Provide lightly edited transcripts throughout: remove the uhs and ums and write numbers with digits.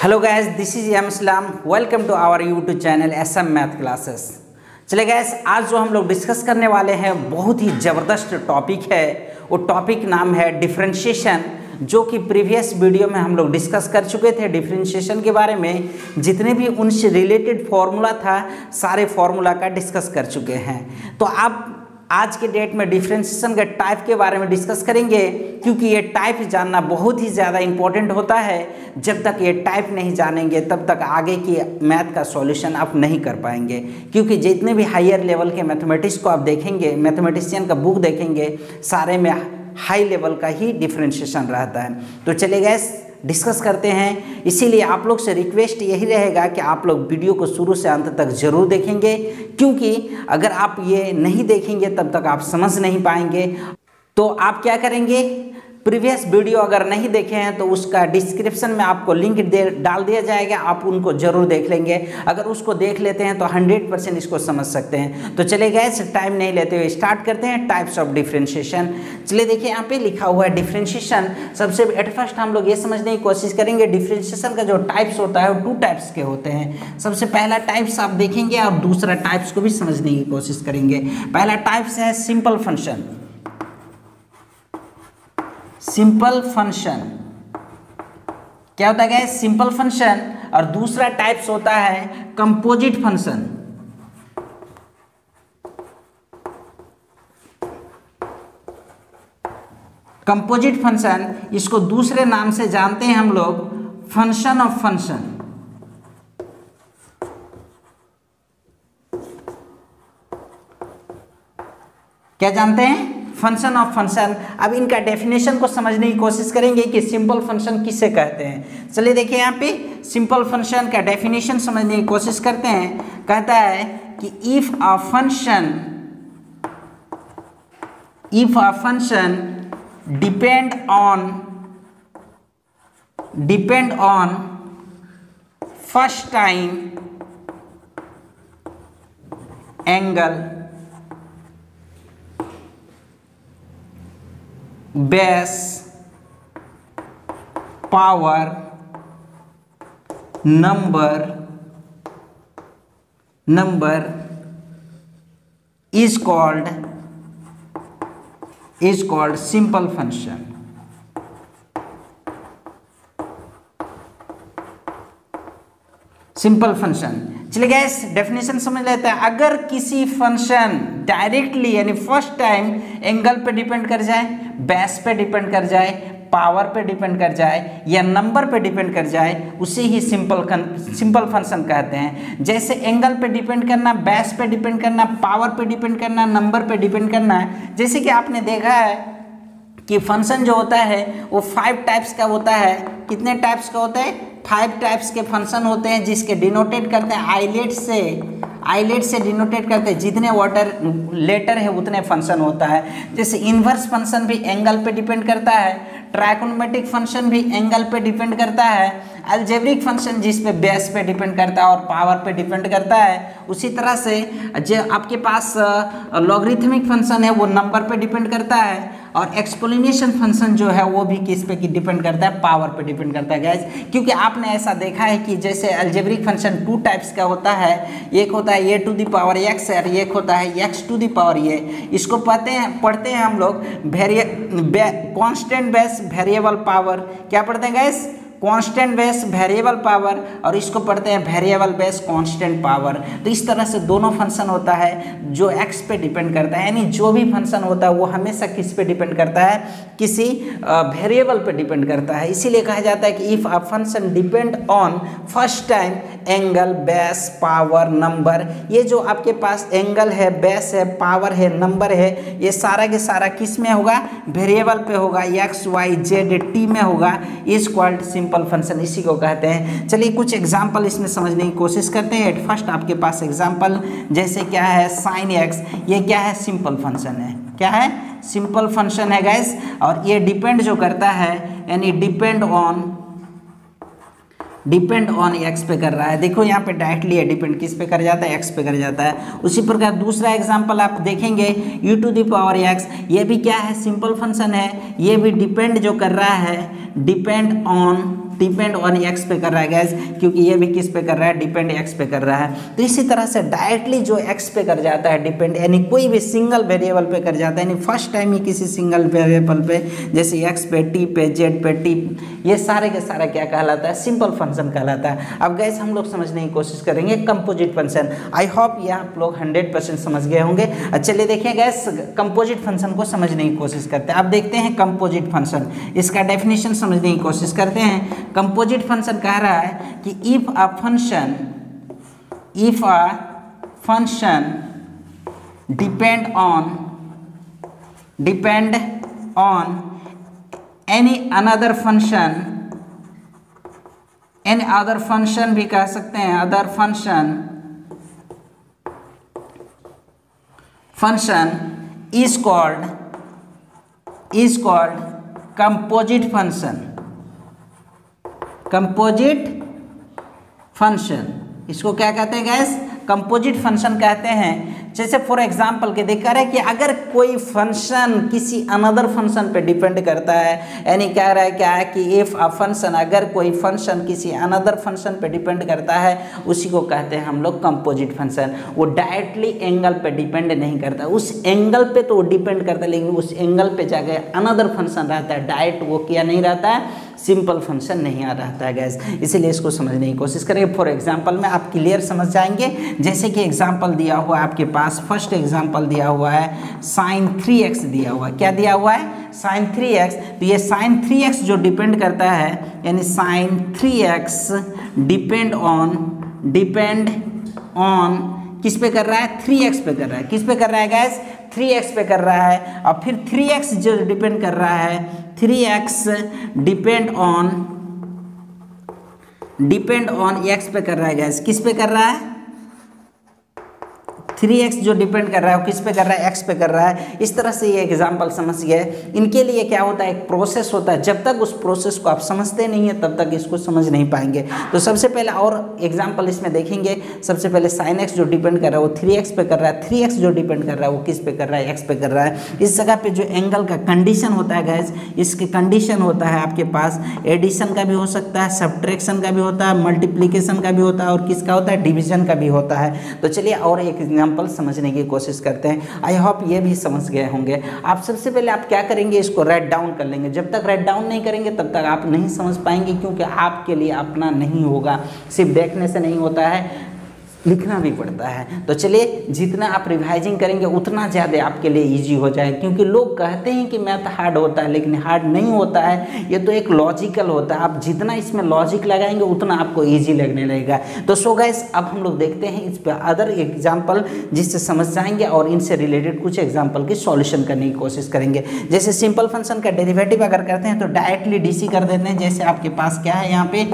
Hello guys, this is M Islam. Welcome to our YouTube channel SM math classes. चले guys, आज जो हम लोग डिस्कस करने वाले हैं बहुत ही ज़बरदस्त टॉपिक है। वो टॉपिक नाम है डिफरेंशिएशन, जो कि प्रीवियस वीडियो में हम लोग डिस्कस कर चुके थे। डिफरेंशिएशन के बारे में जितने भी उनसे रिलेटेड फॉर्मूला था, सारे फॉर्मूला का डिस्कस कर चुके हैं। तो आप आज के डेट में डिफरेंशिएशन के टाइप के बारे में डिस्कस करेंगे, क्योंकि ये टाइप जानना बहुत ही ज़्यादा इंपॉर्टेंट होता है। जब तक ये टाइप नहीं जानेंगे तब तक आगे की मैथ का सॉल्यूशन आप नहीं कर पाएंगे, क्योंकि जितने भी हायर लेवल के मैथमेटिक्स को आप देखेंगे, मैथमेटिशियन का बुक देखेंगे, सारे में हाई लेवल का ही डिफरेंशिएशन रहता है। तो चलिए गाइस, डिस्कस करते हैं। इसीलिए आप लोग से रिक्वेस्ट यही रहेगा कि आप लोग वीडियो को शुरू से अंत तक जरूर देखेंगे, क्योंकि अगर आप ये नहीं देखेंगे तब तक आप समझ नहीं पाएंगे। तो आप क्या करेंगे, प्रीवियस वीडियो अगर नहीं देखे हैं तो उसका डिस्क्रिप्शन में आपको लिंक डाल दिया जाएगा, आप उनको जरूर देख लेंगे। अगर उसको देख लेते हैं तो 100% इसको समझ सकते हैं। तो चले गए, टाइम नहीं लेते हुए स्टार्ट करते हैं टाइप्स ऑफ डिफरेंशिएशन। चलिए देखिए, यहाँ पे लिखा हुआ है डिफरेंशिएशन। सबसे एट फर्स्ट हम लोग ये समझने की कोशिश करेंगे, डिफरेंशिएशन का जो टाइप्स होता है वो 2 टाइप्स के होते हैं। सबसे पहला टाइप्स आप देखेंगे और दूसरा टाइप्स को भी समझने की कोशिश करेंगे। पहला टाइप्स है सिंपल फंक्शन। सिंपल फंक्शन क्या होता है, सिंपल फंक्शन। और दूसरा टाइप्स होता है कंपोजिट फंक्शन। कंपोजिट फंक्शन, इसको दूसरे नाम से जानते हैं हम लोग फंक्शन ऑफ फंक्शन। क्या जानते हैं, फंक्शन ऑफ फंक्शन। अब इनका डेफिनेशन को समझने की कोशिश करेंगे कि सिंपल फंक्शन किसे कहते हैं। चलिए देखिए, यहाँ पे सिंपल फंक्शन का डेफिनेशन समझने की कोशिश करते हैं। कहता है कि if a function depend on first time angle, base, power, number is called simple function। Simple function. चलिए गाइस, डेफिनेशन समझ लेते हैं। अगर किसी फंक्शन डायरेक्टली यानी फर्स्ट टाइम एंगल पे डिपेंड कर जाए, बेस पे डिपेंड कर जाए, पावर पे डिपेंड कर जाए या नंबर पे डिपेंड कर जाए, उसे ही सिंपल फंक्शन कहते हैं। जैसे एंगल पे डिपेंड करना, बेस पे डिपेंड करना, पावर पे डिपेंड करना, नंबर पे डिपेंड करना। जैसे कि आपने देखा है कि फंक्शन जो होता है वो 5 टाइप्स का होता है। कितने टाइप्स का होता है, 5 टाइप्स के फंक्शन होते हैं, जिसके डिनोटेट करते हैं आइलेट से डिनोटेट करते हैं। जितने लेटर है उतने फंक्शन होता है। जैसे इन्वर्स फंक्शन भी एंगल पे डिपेंड करता है, ट्राइकोनोमेट्रिक फंक्शन भी एंगल पे डिपेंड करता है, अलजेब्रिक फंक्शन जिस पे बेस पे डिपेंड करता है और पावर पे डिपेंड करता है। उसी तरह से जो आपके पास लॉगरिथमिक फंक्शन है वो नंबर पे डिपेंड करता है, और एक्सपोनेंशियल फंक्शन जो है वो भी किस पे डिपेंड करता है, पावर पे डिपेंड करता है गाइस। क्योंकि आपने ऐसा देखा है कि जैसे अलजेब्रिक फंक्शन 2 टाइप्स का होता है। एक होता है a to the power x और एक होता है x to the power a। इसको पढ़ते हैं हम लोग कांस्टेंट बेस वेरिएबल पावर। क्या पढ़ते हैं guys, constant base variable power, और इसको पढ़ते हैं वेरिएबल बेस कांस्टेंट पावर। तो इस तरह से दोनों फंक्शन होता है जो x पे डिपेंड करता है, यानी जो भी फंक्शन होता है वो हमेशा किस पे डिपेंड करता है, किसी वेरिएबल पे डिपेंड करता है। इसीलिए कहा जाता है कि if a function depend on first time angle, base, power, number. ये जो आपके पास एंगल है, बेस है, पावर है, नंबर है, ये सारा के सारा किस में होगा, वेरिएबल पे होगा, x, y, z, t में होगा। इज कॉल्ड सिंपल फंक्शन, इसी को कहते हैं। चलिए कुछ एग्जांपल इसमें समझने की कोशिश करते हैं। एट फर्स्ट आपके पास एग्जांपल जैसे क्या है, sin x, ये क्या है, सिंपल फंक्शन है। क्या है, सिंपल फंक्शन है गाइस। और ये डिपेंड जो करता है, यानी डिपेंड ऑन एक्स पे कर रहा है। देखो यहाँ पे डायरेक्टली डिपेंड किस पे कर जाता है, एक्स पे कर जाता है। उसी प्रकार दूसरा एग्जांपल आप देखेंगे u to the power x, ये भी क्या है, सिंपल फंक्शन है। ये भी डिपेंड जो कर रहा है, depend on depend on x पे कर रहा है गैस, क्योंकि ये भी किस पे कर रहा है, डिपेंड एक्स पे कर रहा है। तो इसी तरह से डायरेक्टली जो एक्स पे कर जाता है डिपेंड, यानी कोई भी सिंगल वेरिएबल पे कर जाता है, यानी फर्स्ट टाइम ही किसी सिंगल वेरिएबल पे, जैसे एक्स पे, टी पे, जेड पे, टी, ये सारे के सारा क्या कहलाता है, सिंपल फंक्शन कहलाता है। अब गैस हम लोग समझने की कोशिश करेंगे कंपोजिट फंक्शन। आई होप ये आप लोग 100% समझ गए होंगे। चलिए देखिए गैस, कंपोजिट फंक्शन को समझने की कोशिश करते हैं। अब देखते हैं कंपोजिट फंक्शन, इसका डेफिनेशन समझने की कोशिश करते हैं। कंपोजिट फंक्शन कह रहा है कि if a function depend on any another function भी कह सकते हैं, other function is called composite function. इसको क्या कहते हैं गैस, कंपोजिट फंक्शन कहते हैं। जैसे फॉर एग्जाम्पल के देख रहा है कि अगर कोई फंक्शन किसी अनदर फंक्शन पे डिपेंड करता है, यानी कह रहा है क्या है कि इफ अ फंक्शन, अगर कोई फंक्शन किसी अनदर फंक्शन पे डिपेंड करता है, उसी को कहते हैं हम लोग कंपोजिट फंक्शन। वो डायरेक्टली एंगल पे डिपेंड नहीं करता, उस एंगल पे तो वो डिपेंड करता है, लेकिन उस एंगल पे जाके अनदर फंक्शन रहता है, डायरेक्ट वो क्या नहीं रहता है, सिंपल फंक्शन नहीं आ रहता है गैस। इसीलिए इसको समझने की कोशिश करेंगे। फॉर एग्जांपल में आप क्लियर समझ जाएंगे। जैसे कि एग्जांपल दिया हुआ है आपके पास, फर्स्ट एग्जांपल दिया हुआ है sin 3x दिया हुआ है। क्या दिया हुआ है, sin 3x। तो ये sin 3x जो डिपेंड करता है, यानी sin 3x डिपेंड ऑन किस पे कर रहा है, 3x पे कर रहा है। किस पे कर रहा है गैस, 3x पे कर रहा है। और फिर 3x जो डिपेंड कर रहा है, 3x डिपेंड ऑन x पे कर रहा है गैस। किस पे कर रहा है, 3x जो डिपेंड कर रहा है वो किस पे कर रहा है, x पे कर रहा है। इस तरह से ये एग्जांपल समझ गए। इनके लिए क्या होता है, एक प्रोसेस होता है। जब तक उस प्रोसेस को आप समझते नहीं है तब तक इसको समझ नहीं पाएंगे। तो सबसे पहले और एग्जांपल इसमें देखेंगे। सबसे पहले sin x जो डिपेंड कर रहा है वो 3x पे कर रहा है, 3x जो डिपेंड कर रहा है वो किस पे कर रहा है, x पे कर रहा है। इस जगह पे जो एंगल का कंडीशन होता है गैस, इसके कंडीशन होता है आपके पास एडिशन का भी हो सकता है, सब्ट्रैक्शन का भी होता है, मल्टीप्लीकेशन का भी होता है, और किसका होता है, डिवीजन का भी होता है। तो चलिए और एक एग्जाम्पल समझने की कोशिश करते हैं। आई होप ये भी समझ गए होंगे। आप सबसे पहले आप क्या करेंगे, इसको राइट डाउन कर लेंगे। जब तक राइट डाउन नहीं करेंगे तब तक आप नहीं समझ पाएंगे, क्योंकि आपके लिए अपना नहीं होगा। सिर्फ देखने से नहीं होता है, लिखना भी पड़ता है। तो चलिए, जितना आप रिवाइजिंग करेंगे उतना ज़्यादा आपके लिए इजी हो जाए, क्योंकि लोग कहते हैं कि मैथ हार्ड होता है, लेकिन हार्ड नहीं होता है। ये तो एक लॉजिकल होता है। आप जितना इसमें लॉजिक लगाएंगे उतना आपको इजी लगने लगेगा। तो सो गाइस, अब हम लोग देखते हैं इस पर अदर एग्जाम्पल, जिससे समझ जाएंगे और इनसे रिलेटेड कुछ एग्जाम्पल की सॉल्यूशन करने की कोशिश करेंगे। जैसे सिंपल फंक्शन का डेरिवेटिव अगर करते हैं तो डायरेक्टली डीसी कर देते हैं। जैसे आपके पास क्या है यहाँ पे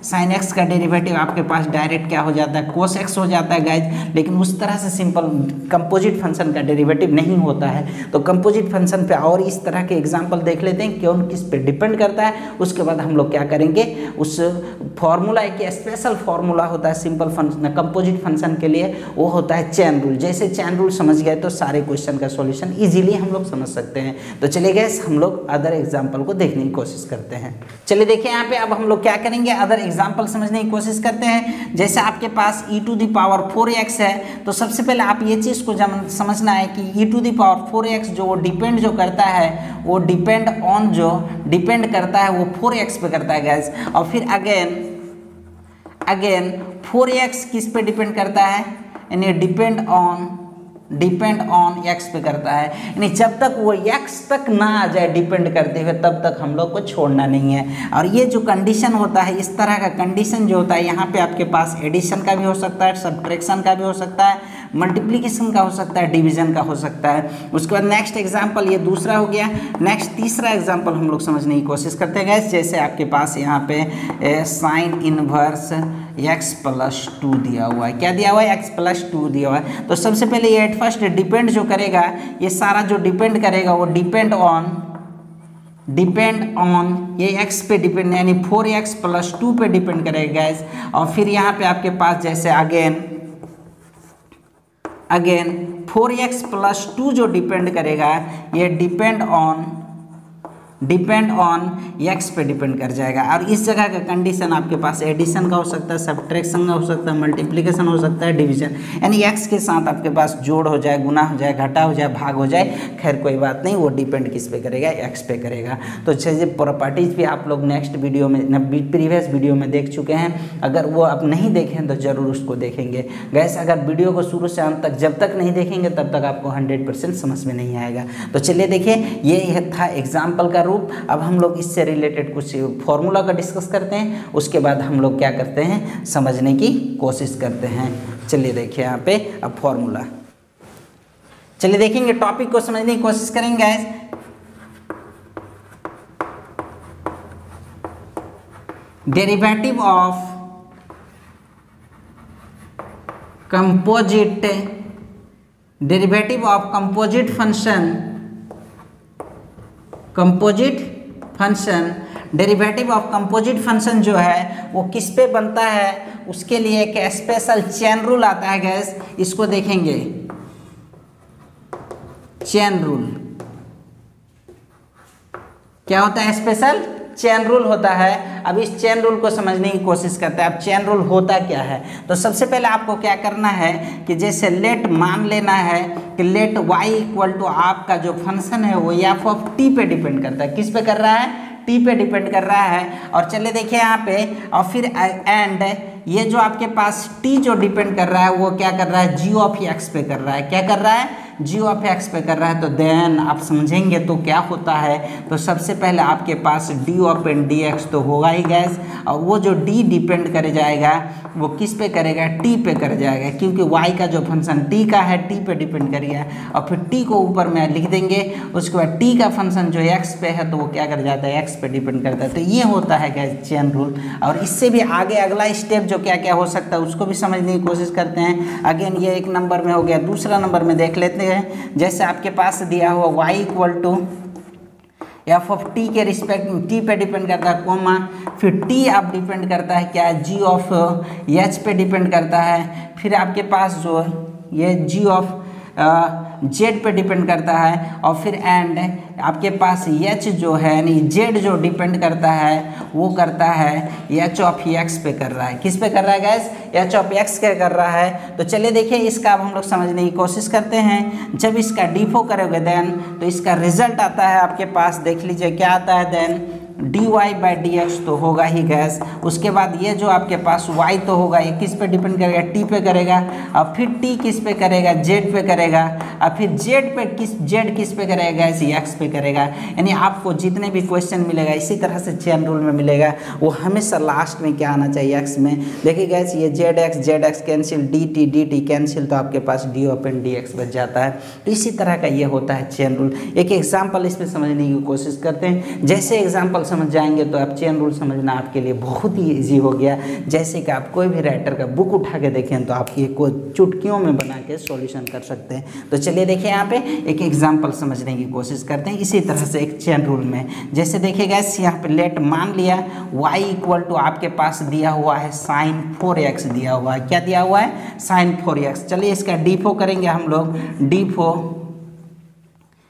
sin x का डेरिवेटिव आपके पास डायरेक्ट क्या हो जाता है, cos x हो जाता है गाइज। लेकिन उस तरह से सिंपल कंपोजिट फंक्शन का डेरिवेटिव नहीं होता है। तो कंपोजिट फंक्शन पे और इस तरह के एग्जांपल देख लेते हैं, कौन किस पे डिपेंड करता है। उसके बाद हम लोग क्या करेंगे, उस फॉर्मूला, एक स्पेशल फॉर्मूला होता है सिंपल फंक्शन, कंपोजिट फंक्शन के लिए, वो होता है चेन रूल। जैसे चेन रूल समझ गए तो सारे क्वेश्चन का सॉल्यूशन इजीली हम लोग समझ सकते हैं। तो चलिए गाइस, हम लोग अदर एग्जांपल को देखने की कोशिश करते हैं। चलिए देखिए यहाँ पे, अब हम लोग क्या करेंगे, अदर एग्जांपल समझने की कोशिश करते हैं। जैसे आपके पास e⁴x है, तो सबसे पहले आप ये चीज़ को समझना है कि e⁴x जो डिपेंड जो करता है, वो डिपेंड करता है वो 4x पे करता है गैस। और फिर अगेन 4x किस पे डिपेंड करता है, यानी डिपेंड ऑन x पे करता है। यानी जब तक वो x तक ना आ जाए डिपेंड करते हुए, तब तक हम लोग को छोड़ना नहीं है। और ये जो कंडीशन होता है, इस तरह का कंडीशन जो होता है, यहाँ पे आपके पास एडिशन का भी हो सकता है, सब्ट्रैक्शन का भी हो सकता है, मल्टीप्लिकेशन का हो सकता है, डिवीजन का हो सकता है। उसके बाद नेक्स्ट एग्जाम्पल, ये दूसरा हो गया। नेक्स्ट तीसरा एग्जाम्पल हम लोग समझने की कोशिश करते हैं गैस। जैसे आपके पास यहाँ पे sin इनवर्स x+2 दिया हुआ है। क्या दिया हुआ है, x+2 दिया हुआ है। तो सबसे पहले ये एट फर्स्ट डिपेंड जो करेगा, ये सारा जो डिपेंड करेगा वो डिपेंड ऑन ये x पे डिपेंड, यानी 4x+2 पे डिपेंड करेगा गैस। और फिर यहाँ पे आपके पास जैसे अगेन 4x+2 जो डिपेंड करेगा, ये डिपेंड डिपेंड ऑन एक्स पे डिपेंड कर जाएगा। और इस जगह का कंडीशन आपके पास एडिशन का हो सकता है, सब्ट्रैक्शन का हो सकता है, मल्टीप्लिकेशन हो सकता है, डिवीजन, यानी एक्स के साथ आपके पास जोड़ हो जाए, गुना हो जाए, घटा हो जाए, भाग हो जाए, खैर कोई बात नहीं, वो डिपेंड किस पे करेगा, एक्स पे करेगा। तो चलिए प्रॉपर्टीज भी आप लोग नेक्स्ट वीडियो में, प्रीवियस वीडियो में देख चुके हैं, अगर वो आप नहीं देखें तो जरूर उसको देखेंगे। गैस अगर वीडियो को शुरू से अंत तक जब तक नहीं देखेंगे तब तक आपको 100% समझ में नहीं आएगा। तो चलिए देखिए, ये था एग्जाम्पल का रूप। अब हम लोग इससे रिलेटेड कुछ फॉर्मूला का डिस्कस करते हैं, उसके बाद हम लोग क्या करते हैं, समझने की कोशिश करते हैं। चलिए देखिए यहाँ पे अब फॉर्मूला, चलिए देखेंगे, टॉपिक को समझने की कोशिश करेंगे guys. Derivative of composite, derivative of composite function, composite function, derivative of composite function जो है वो किस पे बनता है, उसके लिए एक स्पेशल चेन रूल आता है गैस, इसको देखेंगे, चेन रूल। क्या होता है, स्पेशल चेन रूल होता है। अब इस चेन रूल को समझने की कोशिश करते हैं। अब चेन रूल होता क्या है, तो सबसे पहले आपको क्या करना है कि जैसे लेट मान लेना है कि लेट y इक्वल टू आपका जो फंक्शन है वो एफ ऑफ टी पे डिपेंड करता है, किस पे कर रहा है, टी पे डिपेंड कर रहा है। और चलिए देखिए यहाँ पे, और फिर एंड ये जो आपके पास टी जो डिपेंड कर रहा है वो क्या कर रहा है, जी ऑफ एक्स पे कर रहा है, क्या कर रहा है, जी ऑफ एक्स पे कर रहा है। तो देन आप समझेंगे तो क्या होता है, तो सबसे पहले आपके पास d of n d x तो होगा ही गैस, और वो जो डी डिपेंड कर जाएगा वो किस पे करेगा, टी पे कर जाएगा, क्योंकि वाई का जो फंक्शन टी का है टी पे डिपेंड करेगा। और फिर टी को ऊपर में लिख देंगे, उसके बाद टी का फंक्शन जो एक्स पे है तो वो क्या कर जाता है, एक्स पे डिपेंड करता है। तो ये होता है गैस चेन रूल। और इससे भी आगे अगला स्टेप जो क्या क्या हो सकता है उसको भी समझने की कोशिश करते हैं। अगेन ये एक नंबर में हो गया, दूसरा नंबर में देख लेते हैं। जैसे आपके पास दिया हुआ y equal to F of T के रिस्पेक्ट में टी पे डिपेंड करता है, कोमा, फिर टी आप डिपेंड करता है क्या, जी ऑफ एच पे डिपेंड करता है, फिर आपके पास जो ये जी ऑफ जेड पे डिपेंड करता है, और फिर एंड आपके पास एच जो है यानी जेड जो डिपेंड करता है वो करता है एच ऑफ एक्स पे कर रहा है, किस पे कर रहा है गैस, एच ऑफ एक्स के कर रहा है। तो चलिए देखिए इसका अब हम लोग समझने की कोशिश करते हैं। जब इसका डीफो करोगे देन तो इसका रिजल्ट आता है आपके पास, देख लीजिए क्या आता है, then d y by d x तो होगा ही गैस। उसके बाद ये जो आपके पास y तो होगा, ये किस पे डिपेंड करेगा, t पे करेगा, और फिर t किस पे करेगा, z पे करेगा, और फिर z किस पे करेगा गैस, x पे करेगा। यानी आपको जितने भी क्वेश्चन मिलेगा इसी तरह से चेन रूल में मिलेगा, वो हमेशा लास्ट में क्या आना चाहिए, x में। देखिए गैस ये z x cancel, dt cancel, तो आपके पास d ओपन dx बच जाता है। तो इसी तरह का ये होता है चेन रूल। एक एग्जाम्पल इस पर समझने की कोशिश करते हैं। जैसे एग्जाम्पल समझ जाएंगे तो आप चेन रूल समझना आपके लिए बहुत ही इजी हो गया। जैसे कि आप कोई भी राइटर का बुक उठा के देखें तो आप ये को चुटकियों में बना के सॉल्यूशन कर सकते हैं। तो चलिए देखिए यहाँ पे एक एग्जांपल समझने की कोशिश करते हैं इसी तरह से एक चेन रूल में। जैसे देखिए गाइस यहाँ पे लेट मान लिया y इक्वल टू आपके पास दिया हुआ है साइन 4x दिया हुआ है, क्या दिया हुआ है, साइन 4x। चलिए इसका डीफो करेंगे हम लोग, डीफो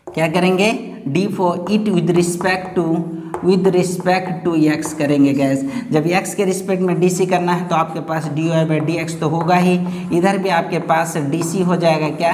क्या करेंगे, diff it with respect to x करेंगे गैस। जब x के रिस्पेक्ट में dc करना है तो आपके पास dy बाई dx तो होगा ही, इधर भी आपके पास dc हो जाएगा क्या,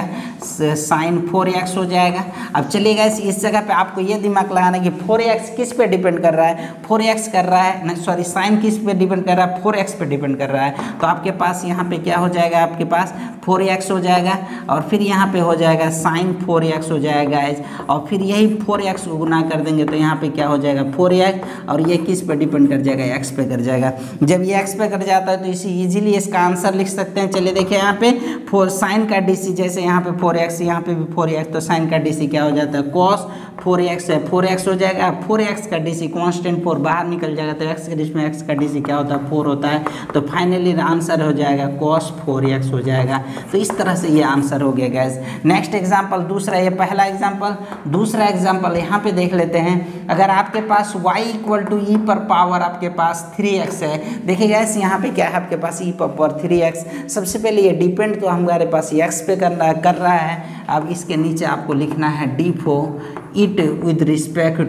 साइन 4x हो जाएगा। अब चलिए गैस इस जगह पे आपको ये दिमाग लगाना कि 4x किस पे डिपेंड कर रहा है, 4x कर रहा है, नहीं सॉरी साइन किस पे डिपेंड कर रहा है, 4x पे डिपेंड कर रहा है। तो आपके पास यहाँ पे क्या हो जाएगा, आपके पास 4x हो जाएगा, और फिर यहाँ पे हो जाएगा साइन 4x हो जाएगा, और फिर यही 4x को गुना कर देंगे तो यहाँ पे क्या हो जाएगा 4x, और ये किस पे डिपेंड कर जाएगा, x पे कर जाएगा। जब ये x पे कर जाता है तो इसी इजीली इसका आंसर लिख सकते हैं। चलिए देखिए यहाँ पे 4 साइन का dc, जैसे यहाँ पे 4x यहाँ पे भी 4x, तो साइन का dc क्या हो जाता है, cos 4x है, 4x हो जाएगा। 4x का dc कांस्टेंट 4 बाहर निकल जाएगा तो x के डिश में x का dc क्या होता है, 4 होता है। तो फाइनली आंसर हो जाएगा cos 4x हो जाएगा। तो इस तरह से ये आंसर हो गया गैस। नेक्स्ट एग्जाम्पल दूसरा, ये पहला एग्जाम्पल, दूसरा एग्जाम्पल यहाँ पे देख लेते हैं। अगर आपके पास y इक्वल टू ई पर पावर आपके पास 3x है, देखिए गैस यहाँ पे क्या है आपके पास e पर पावर 3x। सबसे पहले ये डिपेंड तो हमारे पास x पे कर रहा है, अब इसके नीचे आपको लिखना है D for it with respect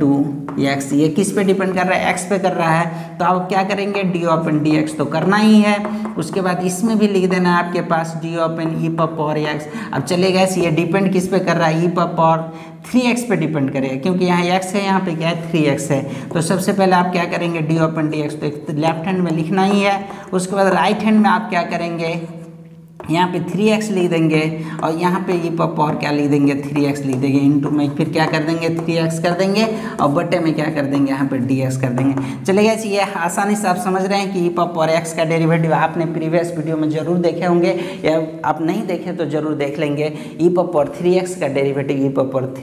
to x. ये किस पे डिपेंड कर रहा है? एक्स पे कर रहा है। तो आप क्या करेंगे? डी ओपन डी एक्स तो करना ही है। उसके बाद इसमें भी लिख देना है आपके पास d open e power x. अब चलेगा ये डिपेंड किस पे कर रहा है? ई पावर 3x पे डिपेंड करेगा, क्योंकि यहाँ x है, यहाँ पे क्या है? 3x है। तो सबसे पहले आप क्या करेंगे? डी ओपन डी एक्स तो एक लेफ्ट हैंड में लिखना ही है। उसके बाद राइट हैंड में आप क्या करेंगे? यहाँ पे 3x लिख देंगे और यहाँ पे ई पावर क्या लिख देंगे? 3x लिख देंगे। इनटू में फिर क्या कर देंगे? 3x कर देंगे और बटे में क्या कर देंगे? यहाँ पे dx कर देंगे। चलेगा जी, ये आसानी से आप समझ रहे हैं कि ई पावर x का डेरिवेटिव आपने प्रीवियस वीडियो में जरूर देखे होंगे, या आप नहीं देखे तो जरूर देख लेंगे। ई पावर 3x का डेरिवेटिव ई पावर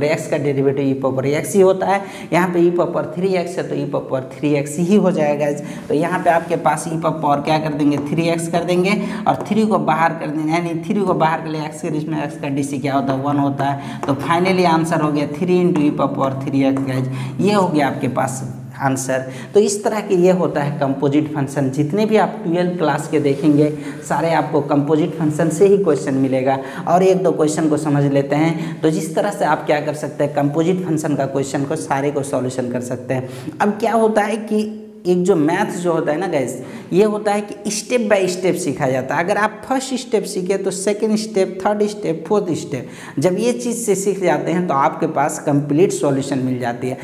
x का डेरिवेटिव ई पावर x ही होता है। यहाँ पे ई पावर 3x है तो ई पावर 3x ही हो जाएगा। तो यहाँ पे आपके पास ई पावर क्या कर देंगे? 3x कर देंगे और 3 को बाहर कर देंगे, यानी 3 को बाहर कर लिया, एक्स के बीच में एक्स का DC क्या होता है? 1 होता है। तो फाइनली आंसर हो गया 3 इंटू ई पावर 3x गाइज। ये हो गया आपके पास आंसर। तो इस तरह के ये होता है कंपोजिट फंक्शन। जितने भी आप 12th क्लास के देखेंगे सारे आपको कंपोजिट फंक्शन से ही क्वेश्चन मिलेगा। और एक दो क्वेश्चन को समझ लेते हैं। तो जिस तरह से आप क्या कर सकते हैं? कंपोजिट फंक्शन का क्वेश्चन को सारे को सॉल्यूशन कर सकते हैं। अब क्या होता है कि एक जो मैथ जो होता है ना गाइस, ये होता है कि स्टेप बाय स्टेप सीखा जाता है। अगर आप फर्स्ट स्टेप सीखे तो second step, third step, fourth step, जब ये चीज़ से सीख जाते हैं तो आपके पास कंप्लीट सॉल्यूशन मिल जाती है।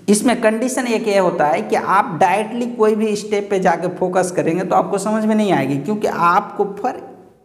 इसमें कंडीशन एक ये होता है कि आप डायरेक्टली कोई भी स्टेप पे जाके फोकस करेंगे तो आपको समझ में नहीं आएगी, क्योंकि आपको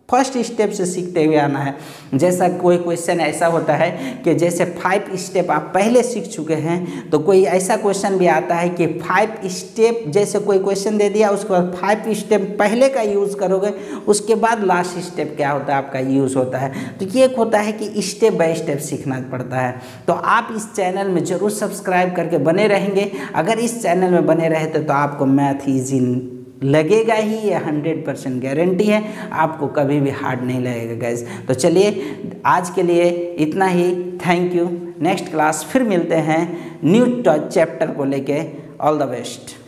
फर्स्ट स्टेप से सीखते हुए आना है। जैसा कोई क्वेश्चन ऐसा होता है कि जैसे 5 स्टेप आप पहले सीख चुके हैं, तो कोई ऐसा क्वेश्चन भी आता है कि 5 स्टेप, जैसे कोई क्वेश्चन दे दिया उसके बाद 5 स्टेप पहले का यूज़ करोगे, उसके बाद लास्ट स्टेप क्या होता है? आपका यूज़ होता है। तो ये एक होता है कि स्टेप बाय स्टेप सीखना पड़ता है। तो आप इस चैनल में ज़रूर सब्सक्राइब करके बने रहेंगे। अगर इस चैनल में बने रहते तो आपको मैथ ईजी लगेगा ही, ये 100% गारंटी है। आपको कभी भी हार्ड नहीं लगेगा गाइस। तो चलिए आज के लिए इतना ही। Thank you. नेक्स्ट क्लास फिर मिलते हैं न्यू चैप्टर को लेके। All the best.